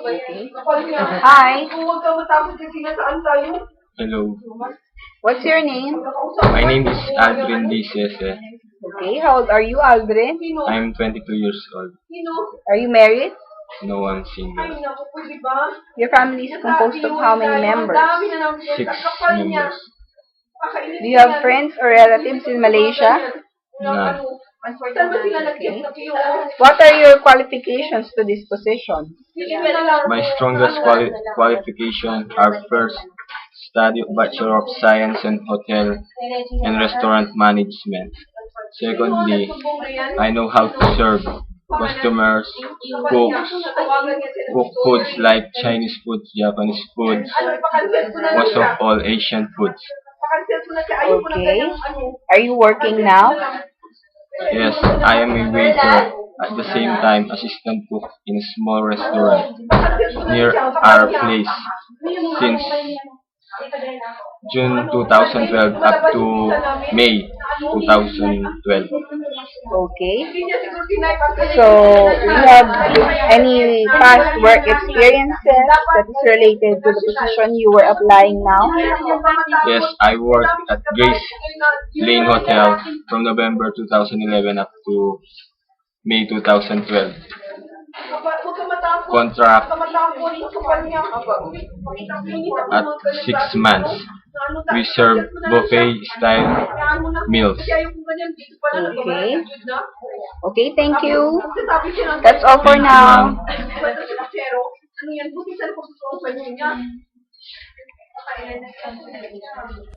Okay. Hi. Hello, What's your name? my name is Aldrin Dices. Okay. How old are you, Aldrin? I'm 22 years old. Are you married? No, I'm single. Your family is composed of how many members? 6 members. Do you have friends or relatives in Malaysia? None. Okay. What are your qualifications to this position? My strongest qualification are first, study Bachelor of Science in Hotel and Restaurant Management. Secondly, I know how to serve customers, cook foods like Chinese foods, Japanese foods, most of all Asian foods. Okay. Are you working now? Yes, I am a waiter, at the same time assistant cook in a small restaurant near our place since June 2012 up to May 2012. Okay. So, do you have any past work experiences that is related to the position you were applying now? Yes, I worked at Grace Lane Hotel from November 2011 up to May 2012. Contract at 6 months. We serve buffet style meals. Okay. Okay, thank you. That's all for Thank you, now. ma'am.